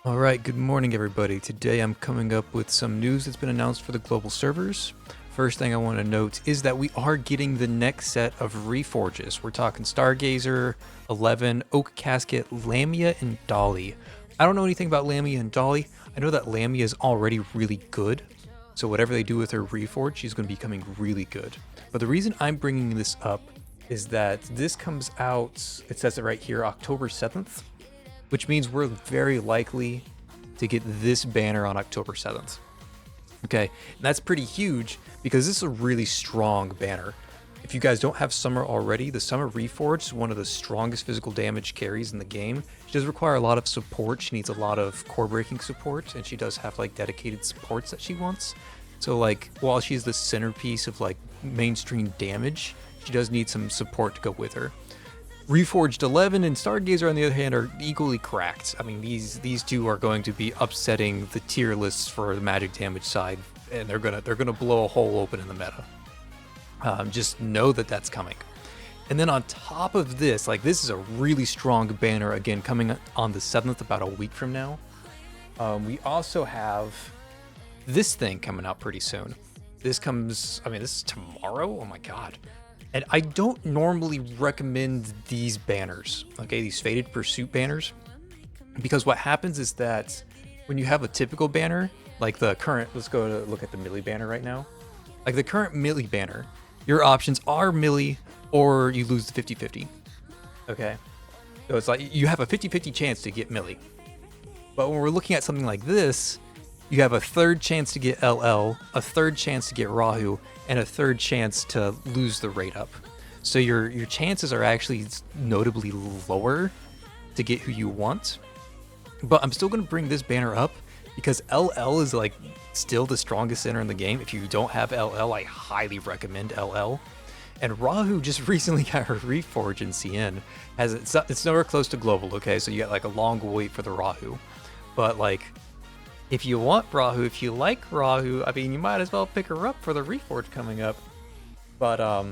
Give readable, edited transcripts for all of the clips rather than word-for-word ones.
All right, good morning, everybody. Today I'm coming up with some news that's been announced for the global servers. First thing I want to note is that we are getting the next set of reforges. We're talking Stargazer, 11, Oak Casket, Lamia, and Dolly. I don't know anything about Lamia and Dolly. I know that Lamia is already really good, so whatever they do with her reforge, she's going to be becoming really good. But the reason I'm bringing this up is that this comes out, it says it right here, October 7th. Which means we're very likely to get this banner on October 7th. Okay, and that's pretty huge because this is a really strong banner. If you guys don't have Summer already, the Summer Reforge is one of the strongest physical damage carries in the game. She does require a lot of support. She needs a lot of core breaking support, and she does have like dedicated supports that she wants. So like, while she's the centerpiece of like mainstream damage, she does need some support to go with her. Reforged 11 and Stargazer, on the other hand, are equally cracked. I mean, these two are going to be upsetting the tier lists for the magic damage side, and they're gonna blow a hole open in the meta. Just know that that's coming. And then on top of this, like this is a really strong banner again coming on the 7th, about a week from now. We also have this thing coming out pretty soon. This is tomorrow. Oh my god. And I don't normally recommend these banners, okay, these Faded Pursuit banners, because what happens is that when you have a typical banner, like the current, let's go to look at the Millie banner right now. Like the current Millie banner, your options are Millie or you lose the 50-50, okay? So it's like you have a 50-50 chance to get Millie. But when we're looking at something like this, you have a third chance to get LL, a third chance to get Rahu, and a third chance to lose the rate up. So your chances are actually notably lower to get who you want. But I'm still going to bring this banner up because LL is like still the strongest center in the game. If you don't have LL, I highly recommend LL. And Rahu just recently got her reforge in CN. It's nowhere close to global, okay? So you got like a long wait for the Rahu. But like, if you want Rahu, if you like Rahu, I mean, you might as well pick her up for the Reforge coming up. But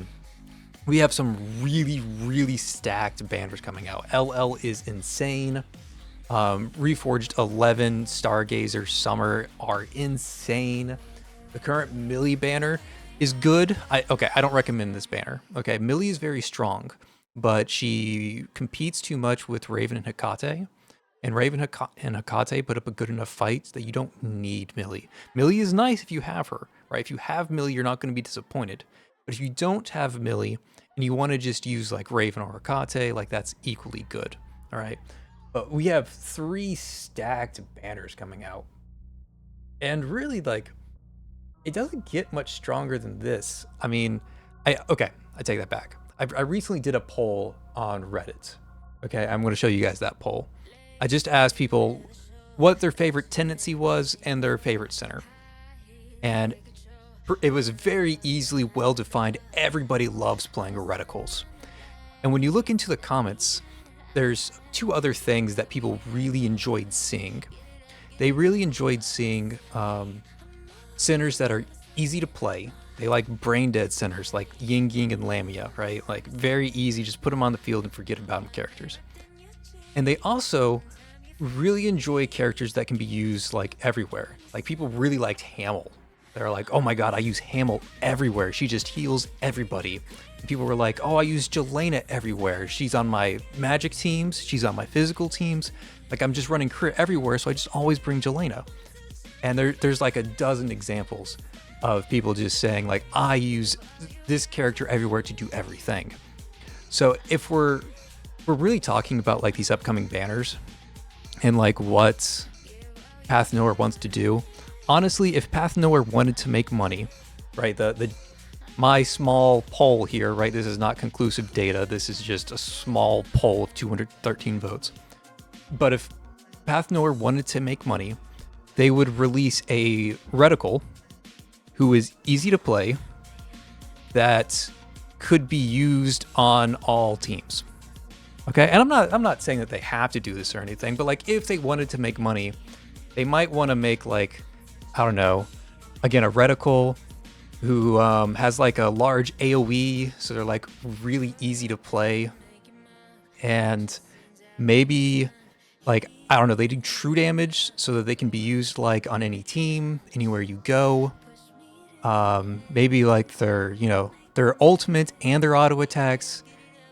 we have some really, really stacked banners coming out. LL is insane. Reforged 11, Stargazer, Summer are insane. The current Millie banner is good. I don't recommend this banner. Okay, Millie is very strong, but she competes too much with Raven and Hecate. And Raven and Hecate put up a good enough fight that you don't need Millie. Millie is nice if you have her, right? If you have Millie, you're not going to be disappointed. But if you don't have Millie and you want to just use like Raven or Hecate, like that's equally good, all right? But we have 3 stacked banners coming out. And really, like, it doesn't get much stronger than this. I mean, I take that back. I recently did a poll on Reddit. Okay, I'm going to show you guys that poll. I just asked people what their favorite tendency was and their favorite center. And it was very easily well defined. Everybody loves playing reticles. And when you look into the comments, there's 2 other things that people really enjoyed seeing. They really enjoyed seeing centers that are easy to play. They like brain dead centers like Ying Ying and Lamia, right? Like very easy, just put them on the field and forget about them characters. And they also really enjoy characters that can be used like everywhere. Like people really liked Hamel. They're like, oh my god, I use Hamel everywhere. She just heals everybody. And people were like, oh, I use Jelena everywhere. She's on my magic teams. She's on my physical teams. Like I'm just running crit everywhere, so I just always bring Jelena. And there's like a dozen examples of people just saying like, I use this character everywhere to do everything. So if we're really talking about like these upcoming banners and like what Path Nowhere wants to do. Honestly, if Path Nowhere wanted to make money, right? My small poll here, right? This is not conclusive data. This is just a small poll of 213 votes. But if Path Nowhere wanted to make money, they would release a reticle who is easy to play that could be used on all teams. Okay, and I'm not saying that they have to do this or anything, but like if they wanted to make money, they might want to make like, I don't know, again, a reticle who has like a large AoE, so they're like really easy to play, and maybe like I don't know, they do true damage so that they can be used like on any team, anywhere you go. Maybe like their, you know, their ultimate and their auto attacks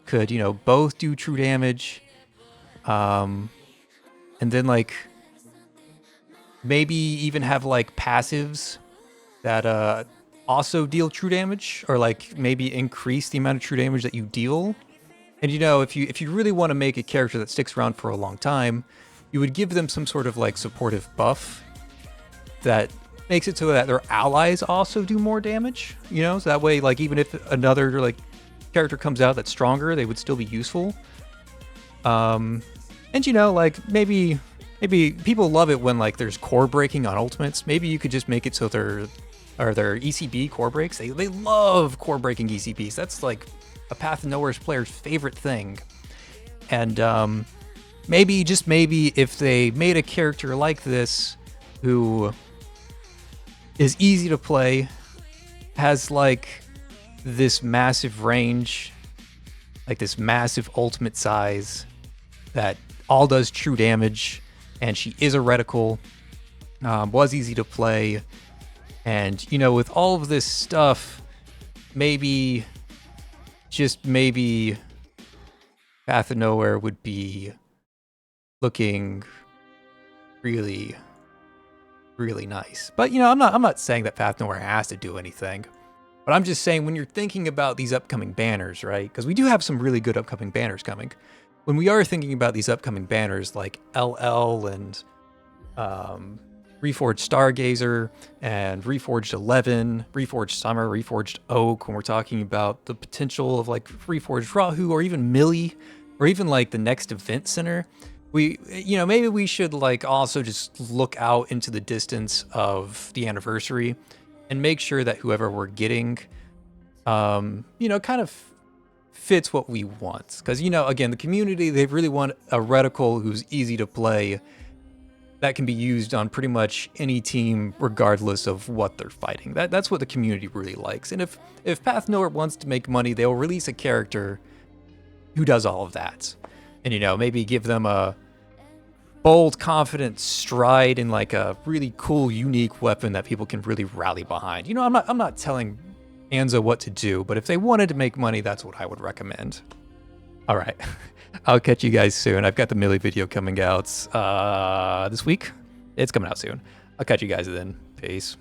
could, you know, both do true damage. And then like maybe even have like passives that also deal true damage, or like maybe increase the amount of true damage that you deal. And you know, if you really want to make a character that sticks around for a long time, you would give them some sort of like supportive buff that makes it so that their allies also do more damage, you know? So that way, like, even if another like character comes out that's stronger, they would still be useful. And you know, like maybe people love it when like there's core breaking on ultimates. Maybe you could just make it so their ECB core breaks. They love core breaking ECBs. That's like a Path of Nowhere's player's favorite thing. And maybe, just maybe, if they made a character like this who is easy to play, has like this massive range, like this massive ultimate size that all does true damage, and she is a reticle, was easy to play, and you know, with all of this stuff, maybe, just maybe, Path of Nowhere would be looking really, really nice. But you know, I'm not saying that Path of Nowhere has to do anything. But I'm just saying, when you're thinking about these upcoming banners, right? Because we do have some really good upcoming banners coming. When we are thinking about these upcoming banners like LL and Reforged Stargazer and Reforged 11, Reforged Summer, Reforged Oak, when we're talking about the potential of like Reforged Rahu, or even Millie, or even like the next event center, we, you know, maybe we should like also just look out into the distance of the anniversary and make sure that whoever we're getting, you know, kind of fits what we want. Because, you know, again, the community, they really want a reticle who's easy to play, that can be used on pretty much any team, regardless of what they're fighting. That's what the community really likes. And if Path Nowhere wants to make money, they'll release a character who does all of that. And, you know, maybe give them a bold, confident stride and like a really cool, unique weapon that people can really rally behind. You know, I'm not telling Anza what to do, but if they wanted to make money, that's what I would recommend. All right. I'll catch you guys soon. I've got the Millie video coming out this week. It's coming out soon. I'll catch you guys then. Peace.